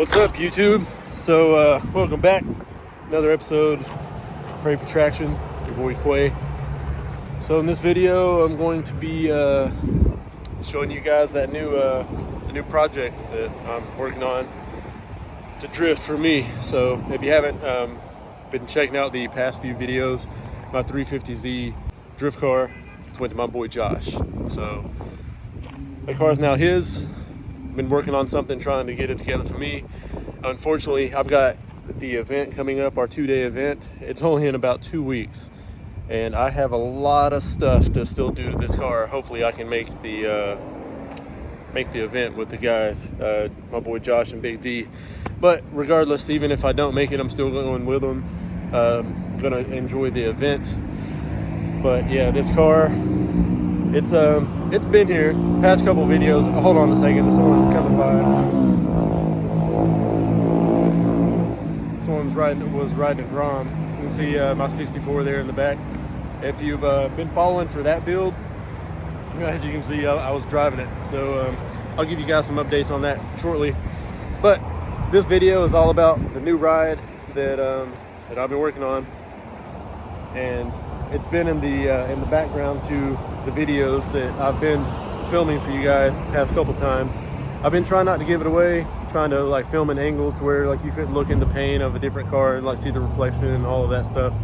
What's up, YouTube? So, welcome back. Another episode, Pray for Traction, your boy Quay. So in this video, I'm going to be showing you guys that the new project that I'm working on to drift for me. So if you haven't been checking out the past few videos, my 350Z drift car went to my boy Josh. So that car is now his. Been working on something, trying to get it together for me. Unfortunately, I've got the event coming up, our 2-day event. It's only in about 2 weeks, and I have a lot of stuff to still do to this car. Hopefully I can make the event with the guys, my boy Josh and Big D. But regardless, even if I don't make it, I'm still going with them. Gonna enjoy the event. But yeah, this car, it's been here past couple videos. Hold on a second, there's someone coming by. Someone was riding a Grom. You can see my 64 there in the back. If you've been following for that build, as you can see, I was driving it. So I'll give you guys some updates on that shortly. But this video is all about the new ride that I've been working on, and it's been in the background to the videos that I've been filming for you guys the past couple times. I've been trying not to give it away, trying to like film in angles to where like you couldn't look in the pane of a different car and like see the reflection and all of that stuff.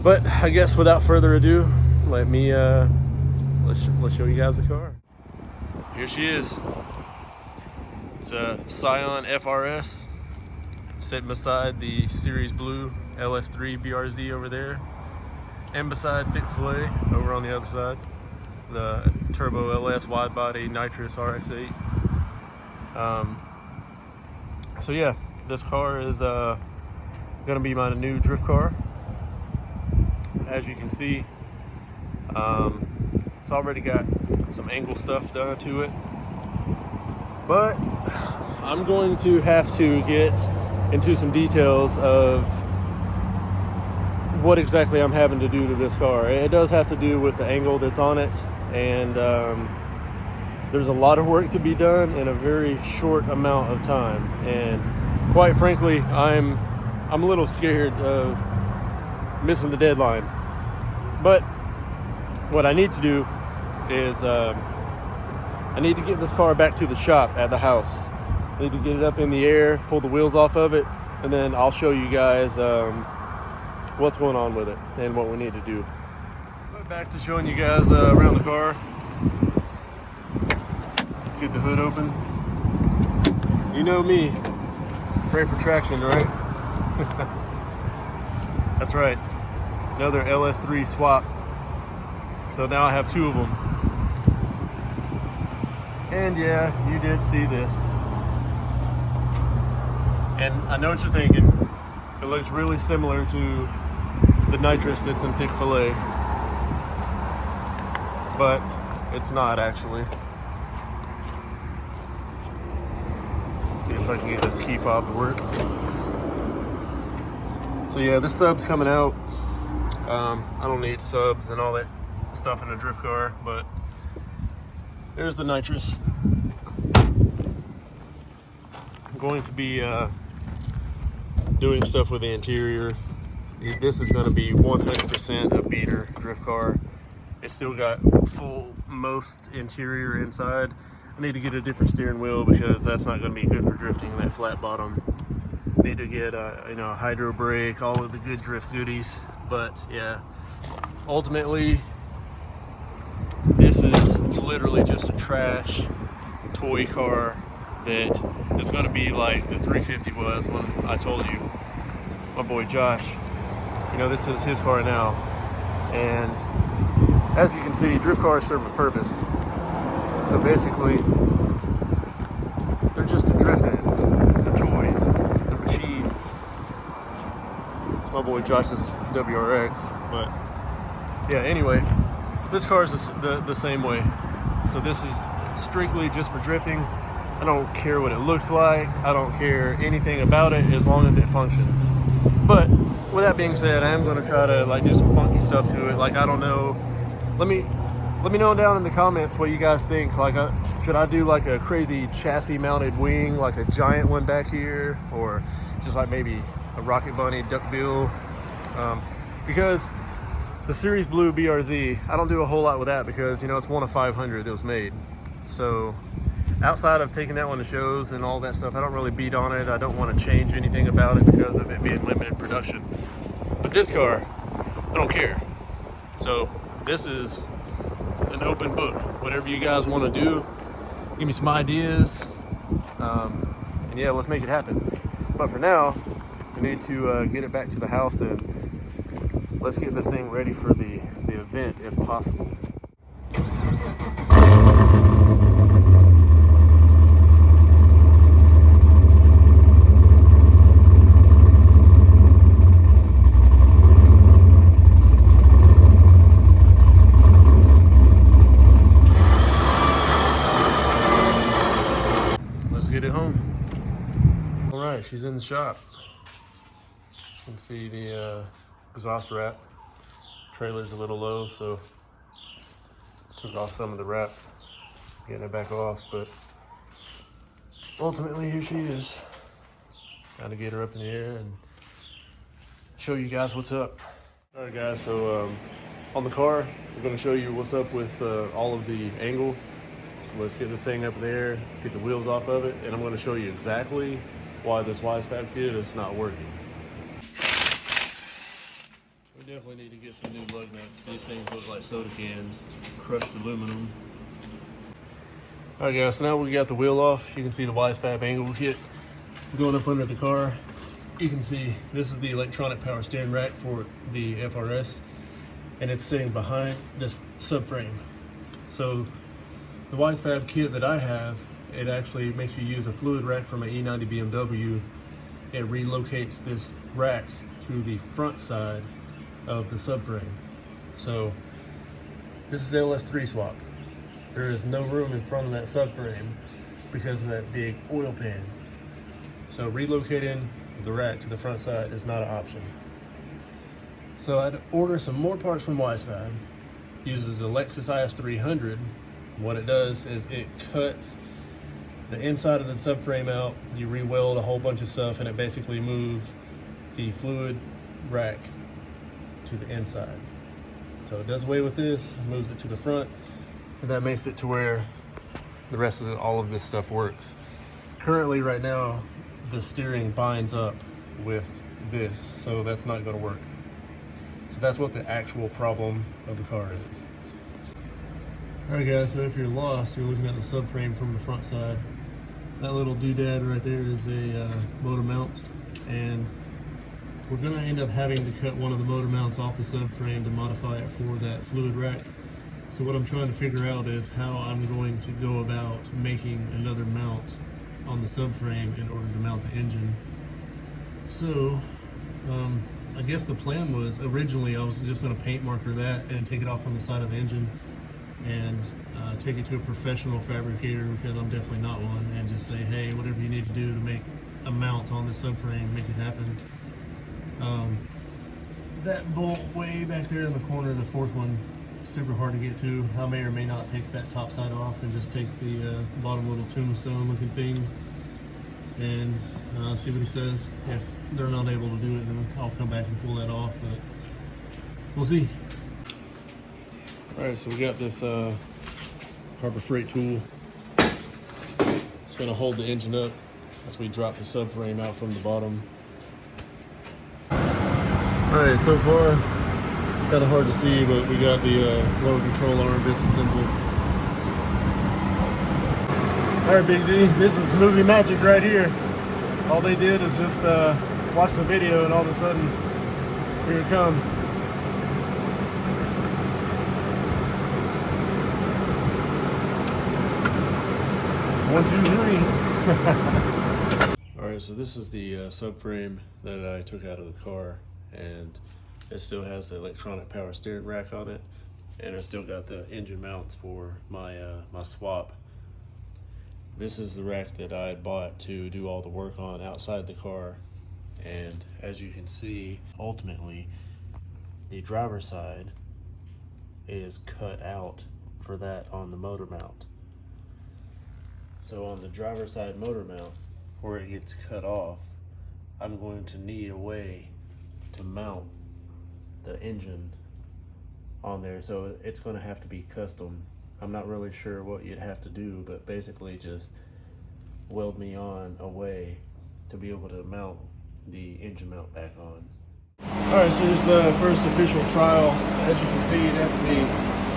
But I guess without further ado, let me let's show you guys the car. Here she is. It's a Scion FRS sitting beside the Series Blue LS3 BRZ over there, and beside Thick Filet over on the other side, the Turbo LS wide body Nitrous RX-8. So yeah, this car is gonna be my new drift car. As you can see, it's already got some angle stuff done to it, but I'm going to have to get into some details of what exactly I'm having to do to this car. It does have to do with the angle that's on it, and there's a lot of work to be done in a very short amount of time. And quite frankly, I'm a little scared of missing the deadline. But what I need to do is I need to get this car back to the shop at the house. I need to get it up in the air, pull the wheels off of it, and then I'll show you guys what's going on with it and what we need to do. Back to showing you guys around the car. Let's get the hood open. You know me, pray for traction, right? That's right, another LS3 swap. So now I have two of them. And yeah, you did see this. And I know what you're thinking. It looks really similar to the Nitrous that's in Thick Filet, but it's not actually. See if I can get this key fob to work. So yeah, this sub's coming out. I don't need subs and all that stuff in a drift car, but there's the Nitrous. I'm going to be doing stuff with the interior. This is going to be 100% a beater drift car. It's still got full most interior inside. I need to get a different steering wheel because that's not going to be good for drifting, that flat bottom. Need to get a hydro brake, all of the good drift goodies. But yeah, ultimately this is literally just a trash toy car that is going to be like the 350 was when I told you, my boy Josh, this is his car now. And as you can see, drift cars serve a purpose. So basically, they're just a drift in. They're toys, they're machines. It's my boy Josh's WRX. But yeah, anyway, this car is the same way. So this is strictly just for drifting. I don't care what it looks like. I don't care anything about it as long as it functions. But with that being said, I am going to try to like do some funky stuff to it. Like, I don't know. Let me Let me know down in the comments what you guys think. Like, should I do like a crazy chassis mounted wing, like a giant one back here, or just like maybe a Rocket Bunny duckbill? Because the Series Blue BRZ, I don't do a whole lot with that because, you know, it's one of 500 that was made. So outside of taking that one to shows and all that stuff, I don't really beat on it. I don't want to change anything about it because of it being limited production. But this car, I don't care. So this is an open book. Whatever you guys want to do, give me some ideas, and yeah, let's make it happen. But for now, we need to get it back to the house, and let's get this thing ready for the event if possible. Get it home. All right, she's in the shop. You can see the exhaust wrap. Trailer's a little low, so took off some of the wrap, getting it back off, but ultimately here she is. Gotta get her up in the air and show you guys what's up. All right guys, so on the car, we're gonna show you what's up with all of the angle. So let's get this thing up there, get the wheels off of it, and I'm going to show you exactly why this Wisefab kit is not working. We definitely need to get some new lug nuts. These things look like soda cans, crushed aluminum. Alright guys, so now we got the wheel off. You can see the Wisefab angle kit going up under the car. You can see this is the electronic power steering rack for the FRS, and it's sitting behind this subframe. So the Wisefab kit that I have, it actually makes you use a fluid rack from an E90 BMW. It relocates this rack to the front side of the subframe. So this is the LS3 swap. There is no room in front of that subframe because of that big oil pan. So relocating the rack to the front side is not an option. So I had to order some more parts from Wisefab. Uses a Lexus IS300. What it does is it cuts the inside of the subframe out, you re-weld a whole bunch of stuff, and it basically moves the fluid rack to the inside. So it does away with this, moves it to the front, and that makes it to where the rest of all of this stuff works. Currently, right now, the steering binds up with this, so that's not going to work. So that's what the actual problem of the car is. Alright guys, so if you're lost, you're looking at the subframe from the front side. That little doodad right there is a motor mount, and we're going to end up having to cut one of the motor mounts off the subframe to modify it for that fluid rack. So what I'm trying to figure out is how I'm going to go about making another mount on the subframe in order to mount the engine. So I guess the plan was, originally I was just going to paint marker that and take it off from the side of the engine and take it to a professional fabricator, because I'm definitely not one, and just say, hey, whatever you need to do to make a mount on this subframe, make it happen. That bolt way back there in the corner, the fourth one, super hard to get to. I may or may not take that top side off and just take the bottom little tombstone looking thing and see what he says. If they're not able to do it, then I'll come back and pull that off, but we'll see. Alright, so we got this Harbor Freight tool. It's going to hold the engine up as we drop the subframe out from the bottom. Alright, so far, kind of hard to see, but we got the lower control arm disassembled. Alright, Big D, this is movie magic right here. All they did is just watch the video, and all of a sudden, here it comes. One, two, three. Alright, so this is the subframe that I took out of the car, and it still has the electronic power steering rack on it, and it's still got the engine mounts for my my swap. This is the rack that I bought to do all the work on outside the car, and as you can see, ultimately the driver's side is cut out for that on the motor mount. So on the driver's side motor mount, where it gets cut off, I'm going to need a way to mount the engine on there. So it's going to have to be custom. I'm not really sure what you'd have to do, but basically just weld me on a way to be able to mount the engine mount back on. Alright, so here's the first official trial. As you can see, that's the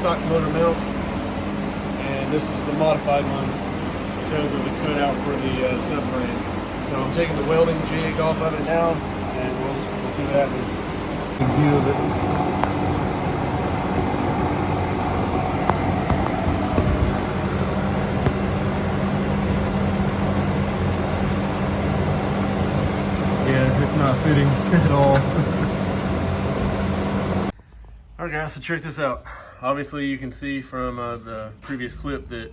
stock motor mount, and this is the modified one because of the cutout for the subframe. So I'm taking the welding jig off of it now, and we'll see what happens. Good view of it. It's not fitting at all. Alright guys, so check this out. Obviously you can see from the previous clip that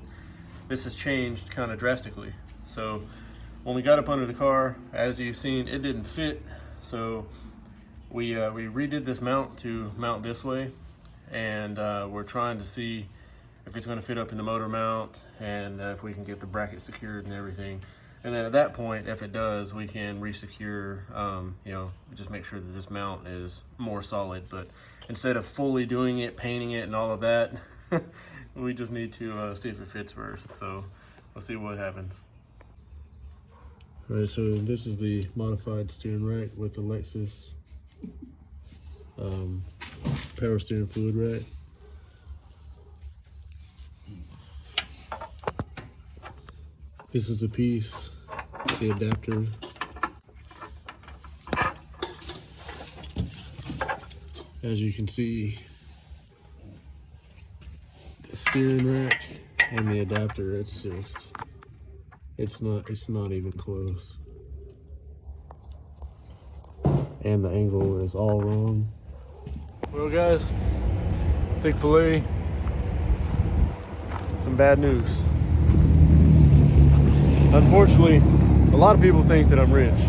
this has changed kind of drastically. So when we got up under the car, as you've seen, it didn't fit. So we redid this mount to mount this way, and we're trying to see if it's going to fit up in the motor mount and if we can get the bracket secured and everything. And then at that point, if it does, we can re-secure, you know, just make sure that this mount is more solid. But instead of fully doing it, painting it and all of that, we just need to see if it fits first. So we'll see what happens. All right, so this is the modified steering rack with the Lexus power steering fluid rack. This is the piece, the adapter. As you can see, the steering rack and the adapter, it's not even close. And the angle is all wrong. Well guys, thick fillet, some bad news. Unfortunately, a lot of people think that I'm rich.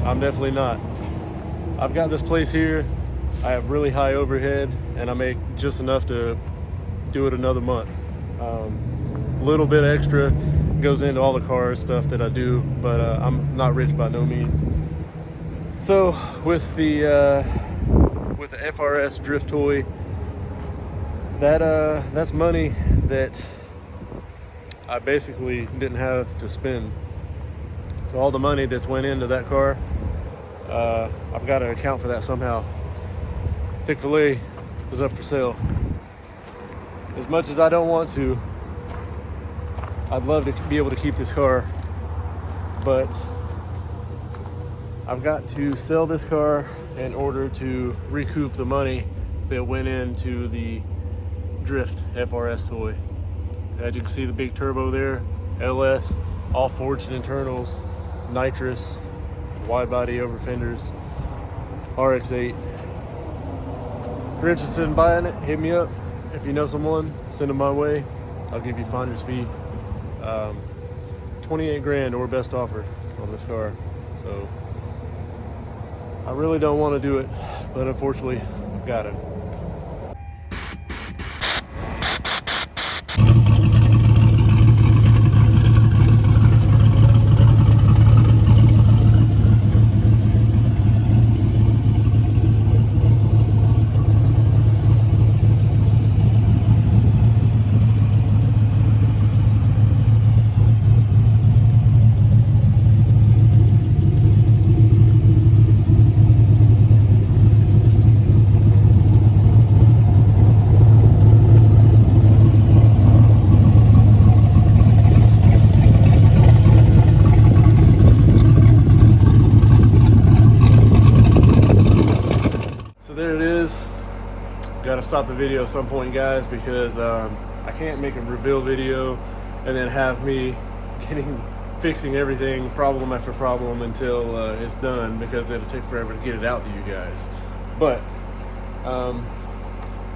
I'm definitely not. I've got this place here, I have really high overhead, and I make just enough to do it another month. A little bit extra goes into all the car stuff that I do, but I'm not rich by no means. So with the FRS drift toy, that's money that I basically didn't have to spend. So all the money that's went into that car, I've got to account for that somehow. Thick fillet is up for sale. As much as I don't want to, I'd love to be able to keep this car, but I've got to sell this car in order to recoup the money that went into the Drift FRS toy. As you can see, the big turbo there, LS, all forged internals, nitrous, wide body over fenders, RX-8. If you're interested in buying it, hit me up. If you know someone, send them my way. I'll give you finder's fee. 28 grand or best offer on this car. So I really don't want to do it, but unfortunately, I've got it. Gotta stop the video at some point, guys, because I can't make a reveal video and then have me fixing everything problem after problem until it's done, because it'll take forever to get it out to you guys. But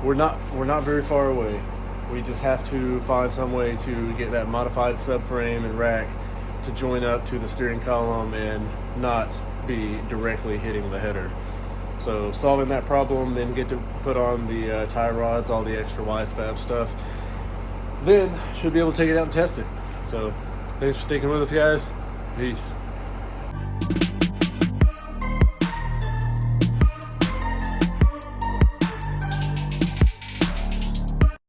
we're not very far away. We just have to find some way to get that modified subframe and rack to join up to the steering column and not be directly hitting the header. So solving that problem, then get to put on the tie rods, all the extra Wisefab stuff, then should be able to take it out and test it. So thanks for sticking with us, guys. Peace.